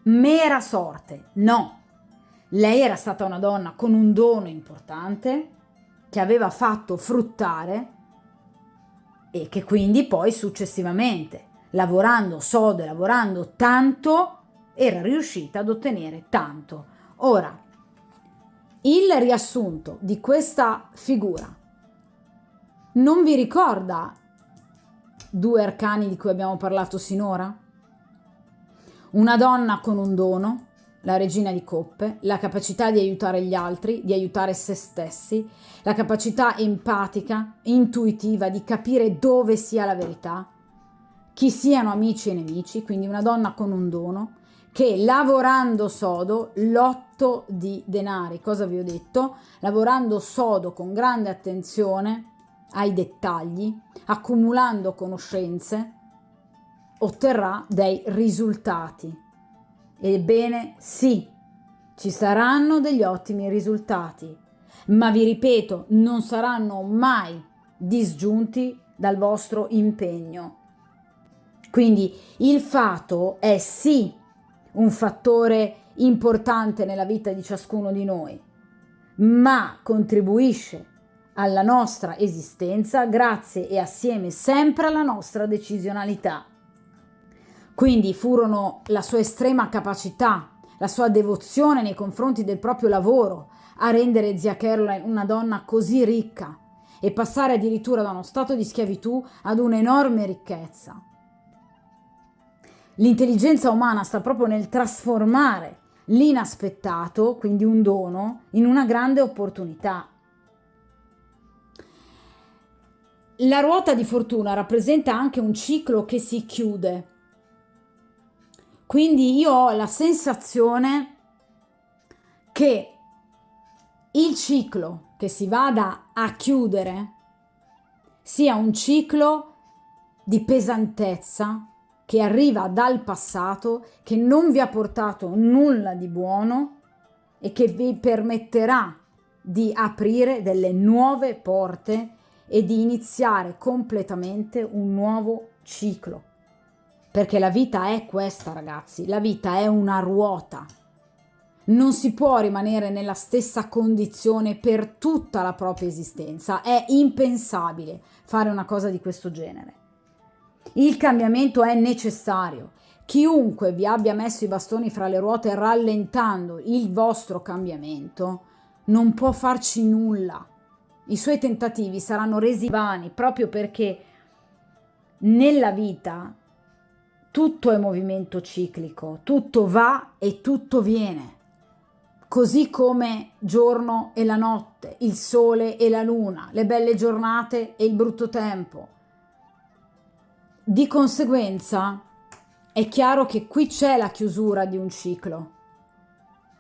mera sorte. No, lei era stata una donna con un dono importante che aveva fatto fruttare e che quindi poi successivamente, lavorando sodo e lavorando tanto, era riuscita ad ottenere tanto. Ora, il riassunto di questa figura non vi ricorda due arcani di cui abbiamo parlato sinora? Una donna con un dono, la regina di coppe, la capacità di aiutare gli altri, di aiutare se stessi, la capacità empatica, intuitiva di capire dove sia la verità, chi siano amici e nemici, quindi una donna con un dono, che lavorando sodo, l'otto di denari, cosa vi ho detto? Lavorando sodo con grande attenzione ai dettagli, accumulando conoscenze, otterrà dei risultati Ebbene sì, ci saranno degli ottimi risultati, ma vi ripeto, non saranno mai disgiunti dal vostro impegno. Quindi il fato è sì un fattore importante nella vita di ciascuno di noi, ma contribuisce alla nostra esistenza grazie e assieme sempre alla nostra decisionalità. Quindi furono la sua estrema capacità, la sua devozione nei confronti del proprio lavoro a rendere zia Caroline una donna così ricca e passare addirittura da uno stato di schiavitù ad un'enorme ricchezza. L'intelligenza umana sta proprio nel trasformare l'inaspettato, quindi un dono, in una grande opportunità. La ruota di fortuna rappresenta anche un ciclo che si chiude. Quindi io ho la sensazione che il ciclo che si vada a chiudere sia un ciclo di pesantezza che arriva dal passato, che non vi ha portato nulla di buono e che vi permetterà di aprire delle nuove porte e di iniziare completamente un nuovo ciclo. Perché la vita è questa, ragazzi, la vita è una ruota. Non si può rimanere nella stessa condizione per tutta la propria esistenza, è impensabile fare una cosa di questo genere. Il cambiamento è necessario. Chiunque vi abbia messo i bastoni fra le ruote rallentando il vostro cambiamento non può farci nulla. I suoi tentativi saranno resi vani proprio perché nella vita tutto è movimento ciclico, tutto va e tutto viene. Così come giorno e la notte, il sole e la luna, le belle giornate e il brutto tempo. Di conseguenza è chiaro che qui c'è la chiusura di un ciclo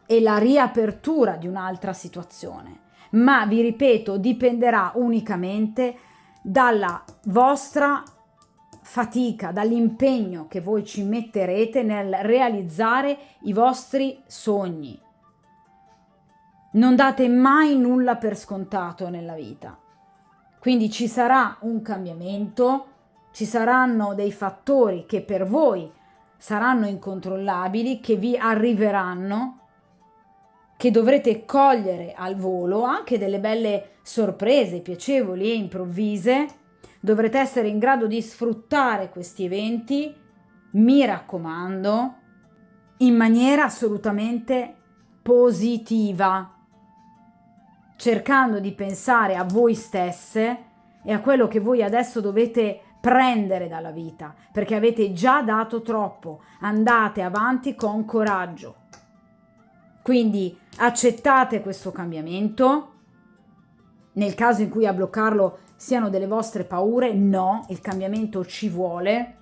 e la riapertura di un'altra situazione, ma vi ripeto, dipenderà unicamente dalla vostra fatica, dall'impegno che voi ci metterete nel realizzare i vostri sogni. Non date mai nulla per scontato nella vita. Quindi ci sarà un cambiamento, ci saranno dei fattori che per voi saranno incontrollabili, che vi arriveranno, che dovrete cogliere al volo, anche delle belle sorprese piacevoli e improvvise. Dovrete essere in grado di sfruttare questi eventi, mi raccomando, in maniera assolutamente positiva, cercando di pensare a voi stesse e a quello che voi adesso dovete prendere dalla vita, perché avete già dato troppo. Andate avanti con coraggio. Quindi accettate questo cambiamento. Nel caso in cui a bloccarlo siano delle vostre paure, no, il cambiamento ci vuole,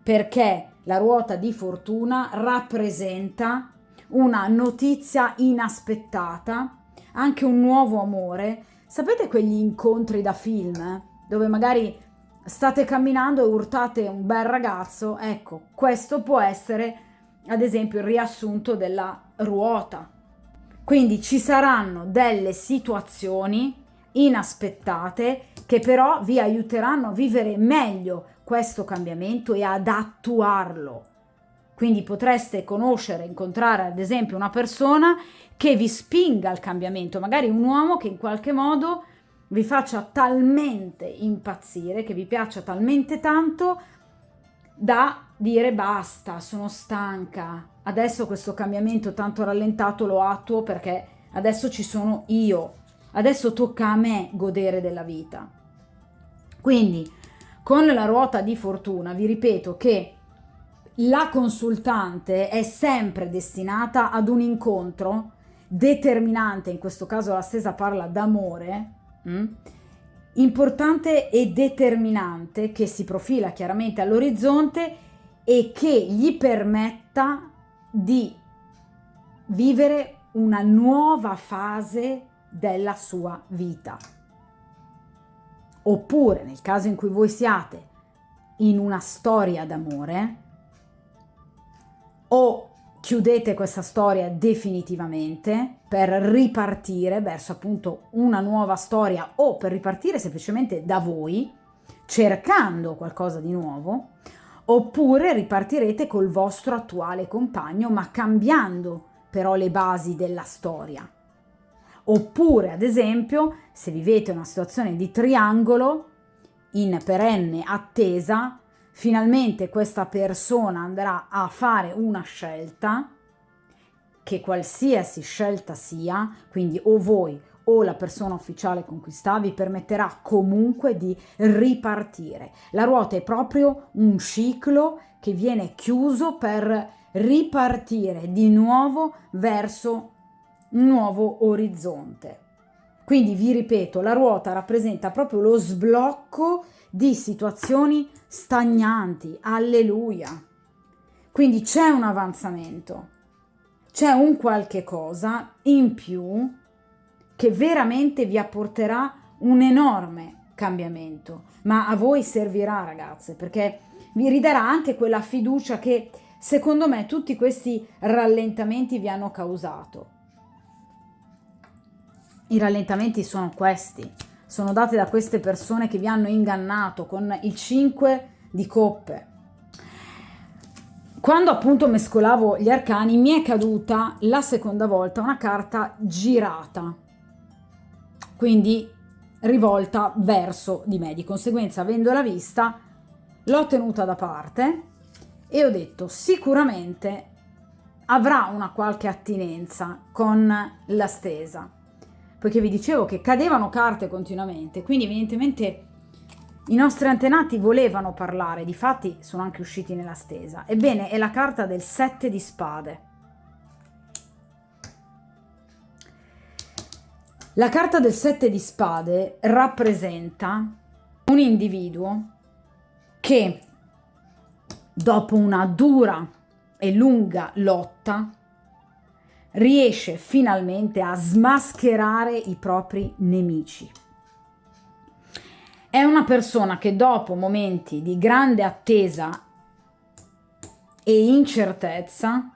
perché la ruota di fortuna rappresenta una notizia inaspettata, anche un nuovo amore. Sapete quegli incontri da film, dove magari state camminando e urtate un bel ragazzo? Ecco, questo può essere ad esempio il riassunto della ruota. Quindi ci saranno delle situazioni inaspettate che però vi aiuteranno a vivere meglio questo cambiamento e ad attuarlo. Quindi potreste conoscere, incontrare ad esempio una persona che vi spinga al cambiamento, magari un uomo che in qualche modo vi faccia talmente impazzire, che vi piaccia talmente tanto da dire basta, sono stanca, adesso questo cambiamento tanto rallentato lo attuo perché adesso ci sono io, adesso tocca a me godere della vita. Quindi con la ruota di fortuna vi ripeto che la consultante è sempre destinata ad un incontro determinante, in questo caso la stesa parla d'amore, importante e determinante, che si profila chiaramente all'orizzonte e che gli permetta di vivere una nuova fase della sua vita. Oppure, nel caso in cui voi siate in una storia d'amore, o chiudete questa storia definitivamente per ripartire verso appunto una nuova storia o per ripartire semplicemente da voi, cercando qualcosa di nuovo, oppure ripartirete col vostro attuale compagno ma cambiando però le basi della storia. Oppure, ad esempio, se vivete una situazione di triangolo in perenne attesa, finalmente questa persona andrà a fare una scelta, che qualsiasi scelta sia, quindi o voi o la persona ufficiale con cui sta, vi permetterà comunque di ripartire. La ruota è proprio un ciclo che viene chiuso per ripartire di nuovo verso un nuovo orizzonte. Quindi vi ripeto, la ruota rappresenta proprio lo sblocco di situazioni stagnanti. Alleluia! Quindi c'è un avanzamento, c'è un qualche cosa in più che veramente vi apporterà un enorme cambiamento, ma a voi servirà, ragazze, perché vi ridarà anche quella fiducia che secondo me tutti questi rallentamenti vi hanno causato. I rallentamenti sono questi, sono dati da queste persone che vi hanno ingannato con il 5 di coppe. Quando appunto mescolavo gli arcani mi è caduta la seconda volta una carta girata, quindi rivolta verso di me. Di conseguenza, avendola vista, l'ho tenuta da parte e ho detto sicuramente avrà una qualche attinenza con la stesa, poiché vi dicevo che cadevano carte continuamente, quindi evidentemente i nostri antenati volevano parlare, difatti sono anche usciti nella stesa. Ebbene, è la carta del 7 di spade. La carta del 7 di spade rappresenta un individuo che dopo una dura e lunga lotta riesce finalmente a smascherare i propri nemici. È una persona che dopo momenti di grande attesa e incertezza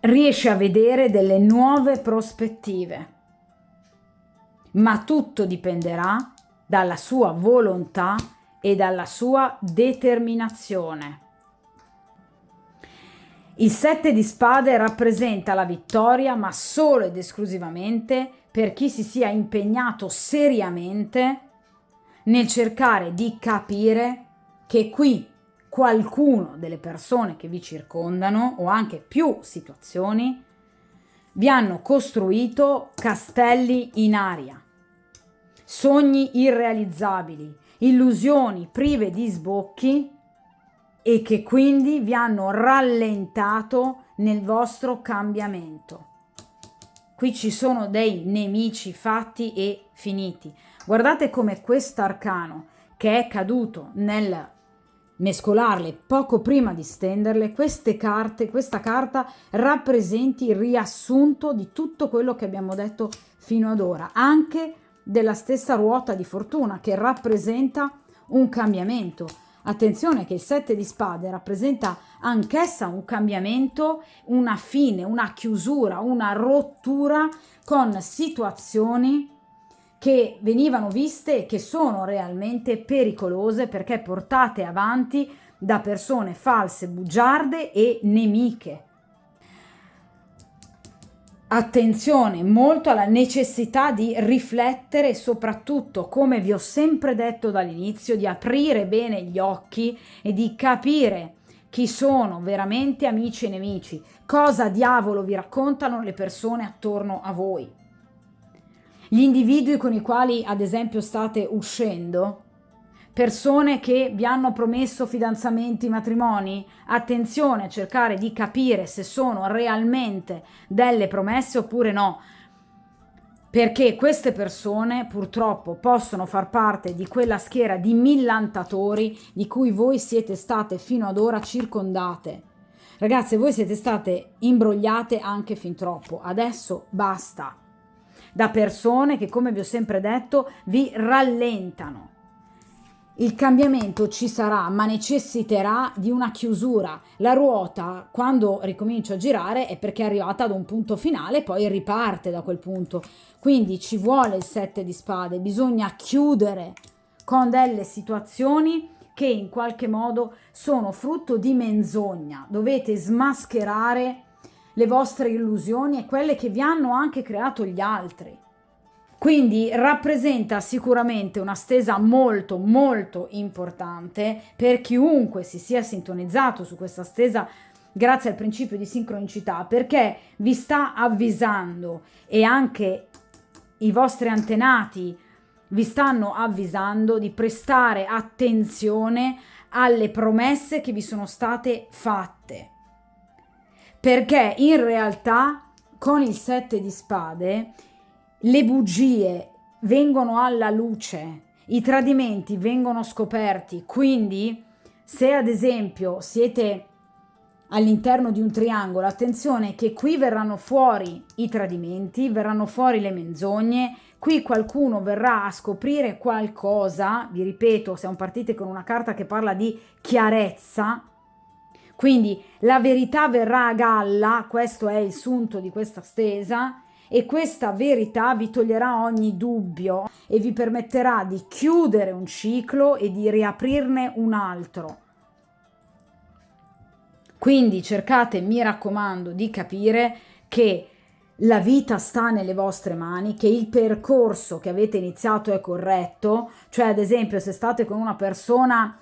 riesce a vedere delle nuove prospettive, ma tutto dipenderà dalla sua volontà e dalla sua determinazione. Il 7 di spade rappresenta la vittoria, ma solo ed esclusivamente per chi si sia impegnato seriamente nel cercare di capire che qui qualcuno delle persone che vi circondano, o anche più situazioni, vi hanno costruito castelli in aria, sogni irrealizzabili, illusioni prive di sbocchi e che quindi vi hanno rallentato nel vostro cambiamento. Qui ci sono dei nemici fatti e finiti. Guardate come quest'arcano che è caduto nel mescolarle poco prima di stenderle, questa carta rappresenti il riassunto di tutto quello che abbiamo detto fino ad ora, anche della stessa ruota di fortuna che rappresenta un cambiamento. Attenzione che il 7 di spade rappresenta anch'essa un cambiamento, una fine, una chiusura, una rottura con situazioni che venivano viste e che sono realmente pericolose perché portate avanti da persone false, bugiarde e nemiche. Attenzione molto alla necessità di riflettere e soprattutto, come vi ho sempre detto dall'inizio, di aprire bene gli occhi e di capire chi sono veramente amici e nemici, cosa diavolo vi raccontano le persone attorno a voi. Gli individui con i quali ad esempio state uscendo, persone che vi hanno promesso fidanzamenti, matrimoni, attenzione a cercare di capire se sono realmente delle promesse oppure no, perché queste persone purtroppo possono far parte di quella schiera di millantatori di cui voi siete state fino ad ora circondate. Ragazze, voi siete state imbrogliate anche fin troppo, adesso basta, da persone che, come vi ho sempre detto, vi rallentano. il cambiamento ci sarà, ma necessiterà di una chiusura. La ruota, quando ricomincia a girare, è perché è arrivata ad un punto finale, poi riparte da quel punto. Quindi ci vuole il 7 di spade, bisogna chiudere con delle situazioni che in qualche modo sono frutto di menzogna. Dovete smascherare le vostre illusioni e quelle che vi hanno anche creato gli altri. Quindi rappresenta sicuramente una stesa molto molto importante per chiunque si sia sintonizzato su questa stesa grazie al principio di sincronicità, perché vi sta avvisando, e anche i vostri antenati vi stanno avvisando di prestare attenzione alle promesse che vi sono state fatte, perché in realtà con il 7 di spade le bugie vengono alla luce, i tradimenti vengono scoperti. Quindi se ad esempio siete all'interno di un triangolo, attenzione che qui verranno fuori i tradimenti, verranno fuori le menzogne, qui qualcuno verrà a scoprire qualcosa. Vi ripeto, siamo partiti con una carta che parla di chiarezza, quindi la verità verrà a galla, questo è il sunto di questa stesa, e questa verità vi toglierà ogni dubbio e vi permetterà di chiudere un ciclo e di riaprirne un altro. Quindi cercate, mi raccomando, di capire che la vita sta nelle vostre mani, che il percorso che avete iniziato è corretto. Cioè, ad esempio, se state con una persona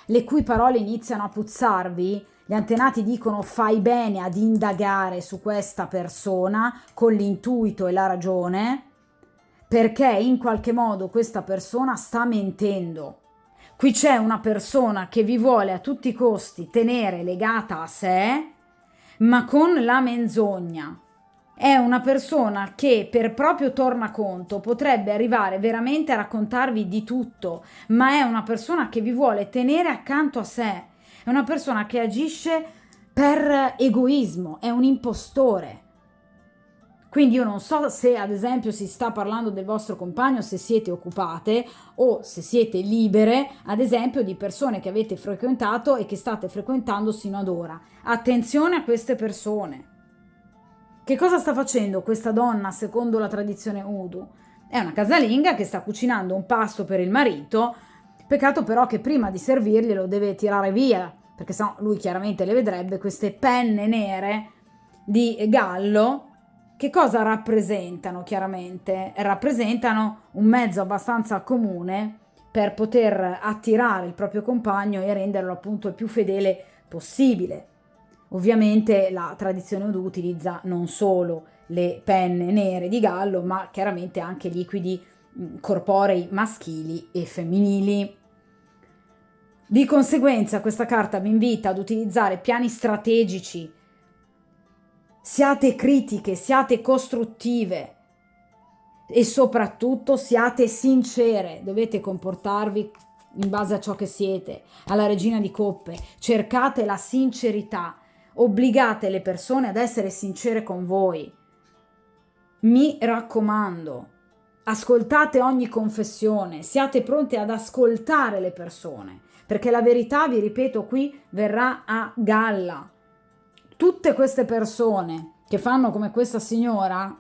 le cui parole iniziano a puzzarvi, gli antenati dicono fai bene ad indagare su questa persona con l'intuito e la ragione, perché in qualche modo questa persona sta mentendo. Qui c'è una persona che vi vuole a tutti i costi tenere legata a sé, ma con la menzogna. È una persona che per proprio tornaconto potrebbe arrivare veramente a raccontarvi di tutto, ma è una persona che vi vuole tenere accanto a sé. È una persona che agisce per egoismo, è un impostore. Quindi io non so se ad esempio si sta parlando del vostro compagno, se siete occupate o se siete libere, ad esempio di persone che avete frequentato e che state frequentando sino ad ora. Attenzione a queste persone. Che cosa sta facendo questa donna secondo la tradizione Udu? È una casalinga che sta cucinando un pasto per il marito. Peccato però che prima di servirglielo deve tirare via, perché sennò lui chiaramente le vedrebbe queste penne nere di gallo. Che cosa rappresentano chiaramente? Rappresentano un mezzo abbastanza comune per poter attirare il proprio compagno e renderlo appunto il più fedele possibile. Ovviamente la tradizione Udu utilizza non solo le penne nere di gallo, ma chiaramente anche liquidi corporei maschili e femminili. Di conseguenza questa carta vi invita ad utilizzare piani strategici, siate critiche, siate costruttive e soprattutto siate sincere, dovete comportarvi in base a ciò che siete. Alla regina di coppe, cercate la sincerità, obbligate le persone ad essere sincere con voi. Mi raccomando, ascoltate ogni confessione, siate pronti ad ascoltare le persone, perché la verità, vi ripeto, qui verrà a galla. Tutte queste persone che fanno come questa signora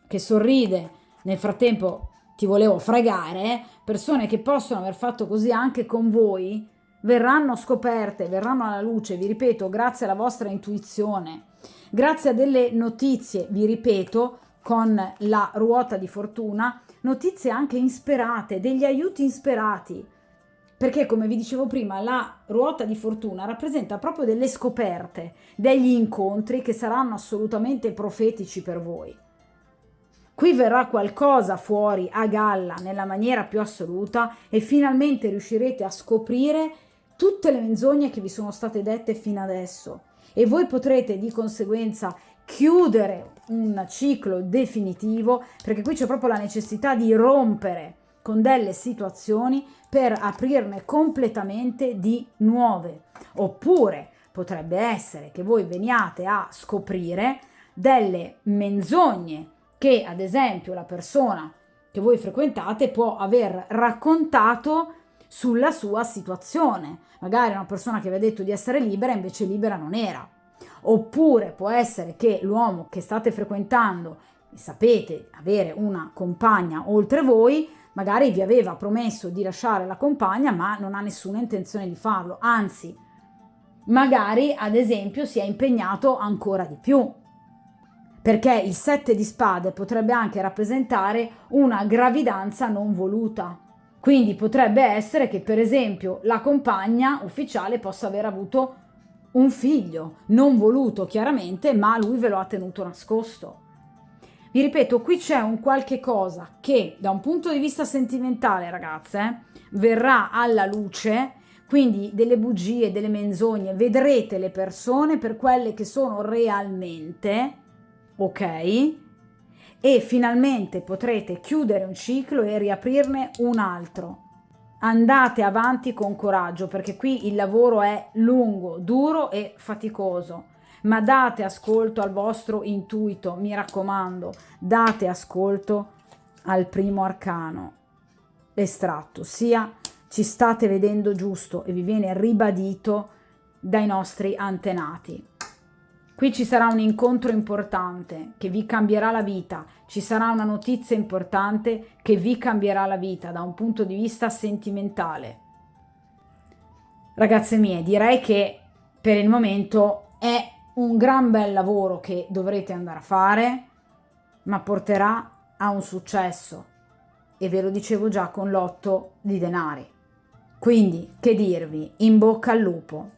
che sorride, nel frattempo ti volevo fregare, persone che possono aver fatto così anche con voi, verranno scoperte, verranno alla luce, vi ripeto, grazie alla vostra intuizione, grazie a delle notizie, vi ripeto, con la ruota di fortuna, notizie anche insperate, degli aiuti insperati, perché come vi dicevo prima la ruota di fortuna rappresenta proprio delle scoperte, degli incontri che saranno assolutamente profetici per voi. Qui verrà qualcosa fuori a galla nella maniera più assoluta e finalmente riuscirete a scoprire tutte le menzogne che vi sono state dette fino adesso e voi potrete di conseguenza chiudere un ciclo definitivo, perché qui c'è proprio la necessità di rompere con delle situazioni per aprirne completamente di nuove. Oppure potrebbe essere che voi veniate a scoprire delle menzogne che ad esempio la persona che voi frequentate può aver raccontato sulla sua situazione. Magari una persona che vi ha detto di essere libera, invece libera non era. Oppure può essere che l'uomo che state frequentando e sapete avere una compagna oltre voi, magari vi aveva promesso di lasciare la compagna, ma non ha nessuna intenzione di farlo, anzi, magari ad esempio si è impegnato ancora di più, perché il 7 di spade potrebbe anche rappresentare una gravidanza non voluta. Quindi potrebbe essere che per esempio la compagna ufficiale possa aver avuto un figlio, non voluto chiaramente, ma lui ve lo ha tenuto nascosto. Vi ripeto, qui c'è un qualche cosa che da un punto di vista sentimentale, ragazze, verrà alla luce, quindi delle bugie, delle menzogne, vedrete le persone per quelle che sono realmente, ok? E finalmente potrete chiudere un ciclo e riaprirne un altro. Andate avanti con coraggio, perché qui il lavoro è lungo, duro e faticoso. Ma date ascolto al vostro intuito, mi raccomando, date ascolto al primo arcano estratto, sia ci state vedendo giusto e vi viene ribadito dai nostri antenati. Qui ci sarà un incontro importante che vi cambierà la vita, ci sarà una notizia importante che vi cambierà la vita da un punto di vista sentimentale. Ragazze mie, direi che per il momento è un gran bel lavoro che dovrete andare a fare, ma porterà a un successo, e ve lo dicevo già con l'8 di denari. Quindi, che dirvi, in bocca al lupo.